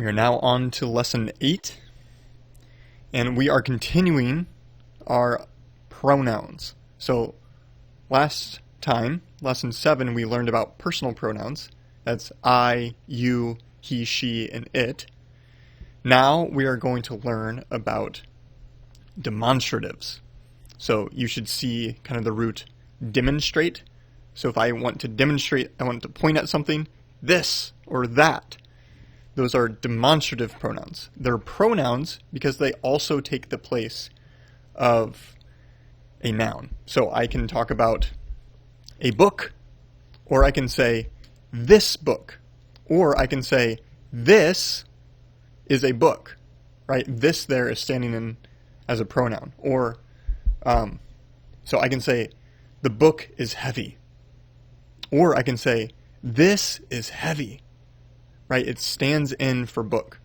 We are now on to lesson 8, and we are continuing our pronouns. So last time, lesson 7, we learned about personal pronouns. That's I, you, he, she, and it. Now we are going to learn about demonstratives. So you should see kind of the root demonstrate. So if I want to demonstrate, I want to point at something, this or that. Those are demonstrative pronouns. They're pronouns because they also take the place of a noun. So I can talk about a book, or I can say this book, or I can say this is a book, right? This there is standing in as a pronoun. Or, so I can say the book is heavy. Or I can say this is heavy, right? It stands in for book,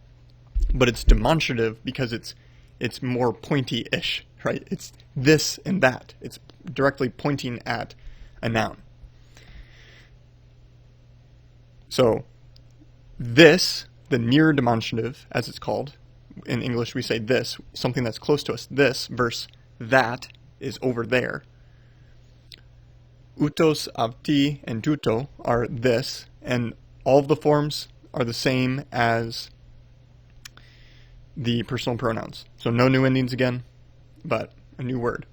but it's demonstrative because it's more pointy-ish, right? It's this and that. It's directly pointing at a noun. So this, the near demonstrative, as it's called, in English we say this, something that's close to us, this, versus that is over there. Utos, avti, and tuto are this, and all of the forms are the same as the personal pronouns. So no new endings again, but a new word.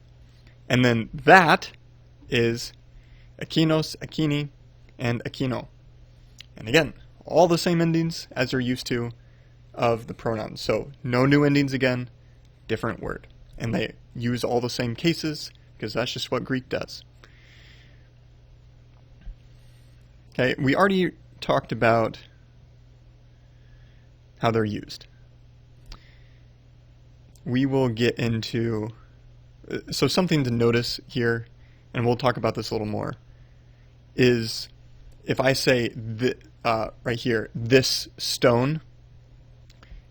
And then that is akinos, akini, and akino. And again, all the same endings as you're used to of the pronouns. So no new endings again, different word. And they use all the same cases because that's just what Greek does. Okay, we already talked about how they're used. We will get into, so something to notice here, and we'll talk about this a little more, is if I say right here, this stone,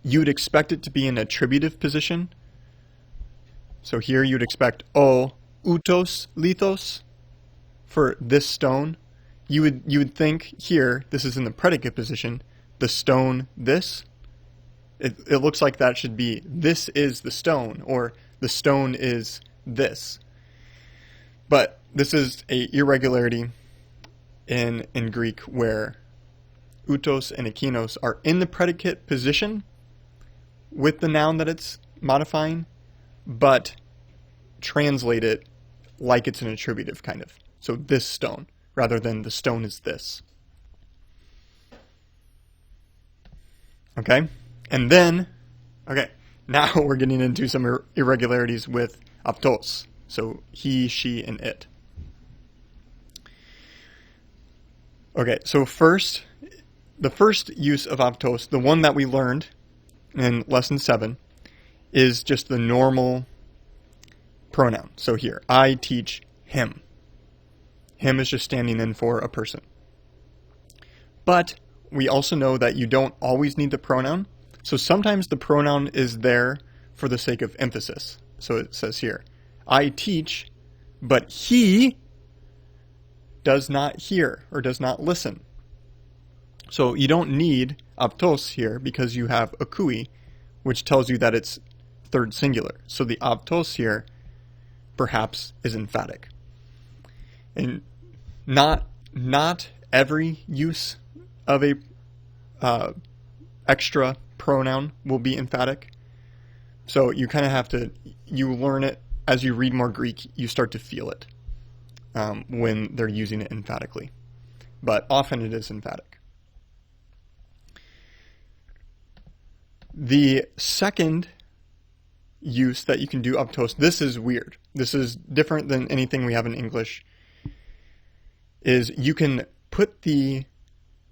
you'd expect it to be in an attributive position. So here you'd expect o utos lithos for this stone. You would think here, this is in the predicate position, the stone this. It looks like that should be this is the stone, or the stone is this. But this is a irregularity in Greek where utos and akinos are in the predicate position with the noun that it's modifying, but translate it like it's an attributive kind of. So this stone, rather than the stone is this. Okay? And then, now we're getting into some irregularities with aptos. So he, she, and it. Okay, so the first use of aptos, the one that we learned in lesson 7, is just the normal pronoun. So here, I teach him. Him is just standing in for a person. But we also know that you don't always need the pronoun. So sometimes the pronoun is there for the sake of emphasis. So it says here, I teach, but he does not hear or does not listen. So you don't need aptos here because you have akui, which tells you that it's third singular. So the aptos here perhaps is emphatic. And not every use of a extra pronoun will be emphatic. So you kind of have to, you learn it as you read more Greek, you start to feel it when they're using it emphatically. But often it is emphatic. The second use that you can do aptos, this is weird. This is different than anything we have in English, is you can put the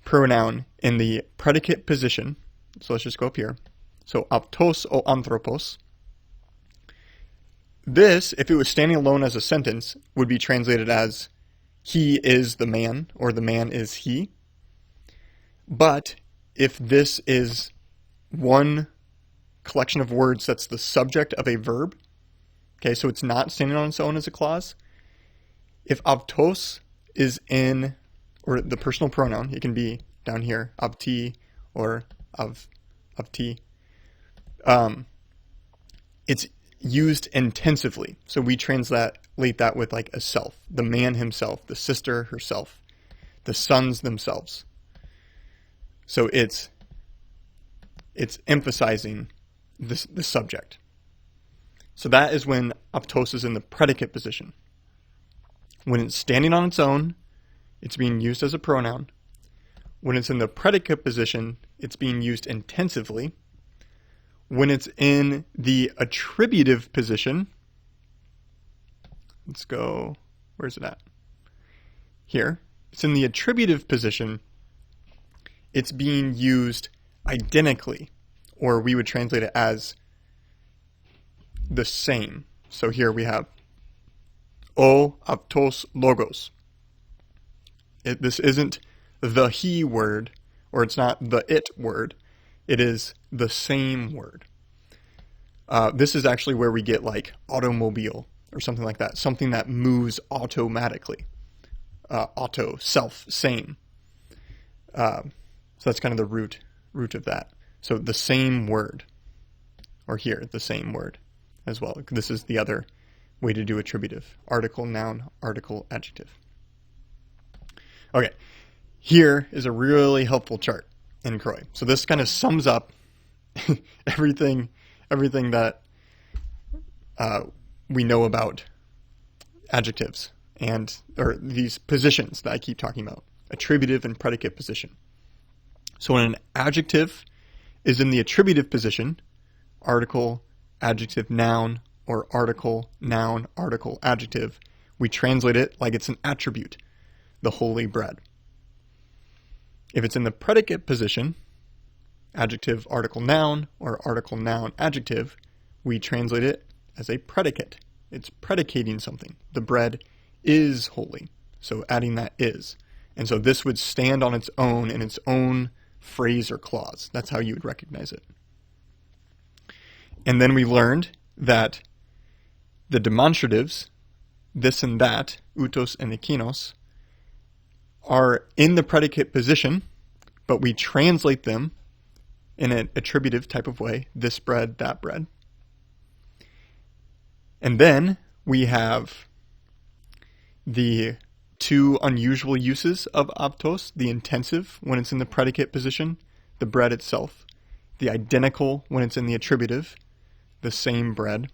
pronoun in the predicate position. So let's just go up here. So aptos o anthropos. This, if it was standing alone as a sentence, would be translated as he is the man, or the man is he. But if this is one collection of words that's the subject of a verb, okay, so it's not standing on its own as a clause, if aptos is in, or the personal pronoun, it can be down here, avti or avti, it's used intensively. So we translate that with like a self, the man himself, the sister herself, the sons themselves. So it's emphasizing the subject. So that is when aptos is in the predicate position. When it's standing on its own, it's being used as a pronoun. When it's in the predicate position, it's being used intensively. When it's in the attributive position, let's go, where's it at? Here. It's in the attributive position, it's being used identically, or we would translate it as the same. So here we have o aptos logos. This isn't the he word, or it's not the it word. It is the same word. This is actually where we get like automobile or something like that. Something that moves automatically. Auto, self, same. So that's kind of the root of that. So the same word. Or here, the same word as well. This is the other way to do attributive. Article, noun, article, adjective. Okay. Here is a really helpful chart in Croy. So this kind of sums up everything that we know about adjectives or these positions that I keep talking about, attributive and predicate position. So when an adjective is in the attributive position, article, adjective, noun, or article, noun, article, adjective, we translate it like it's an attribute, the holy bread. If it's in the predicate position, adjective, article, noun, or article, noun, adjective, we translate it as a predicate. It's predicating something. The bread is holy. So adding that is. And so this would stand on its own in its own phrase or clause. That's how you would recognize it. And then we learned that the demonstratives, this and that, utos and ekinos, are in the predicate position, but we translate them in an attributive type of way, this bread, that bread. And then we have the two unusual uses of aptos, the intensive when it's in the predicate position, the bread itself, the identical when it's in the attributive, the same bread.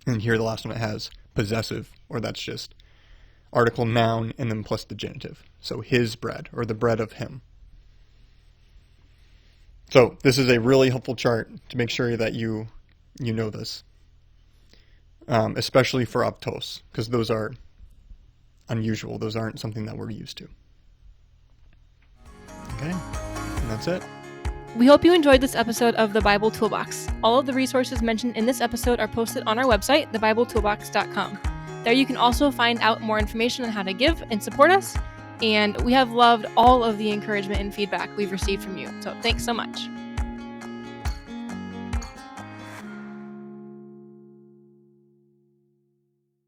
And here the last one it has possessive, or that's just article, noun, and then plus the genitive. So his bread, or the bread of him. So this is a really helpful chart to make sure that you know this, especially for aptos, because those are unusual. Those aren't something that we're used to. Okay, and that's it. We hope you enjoyed this episode of the Bible Toolbox. All of the resources mentioned in this episode are posted on our website, thebiblettoolbox.com. There you can also find out more information on how to give and support us. And we have loved all of the encouragement and feedback we've received from you. So thanks so much.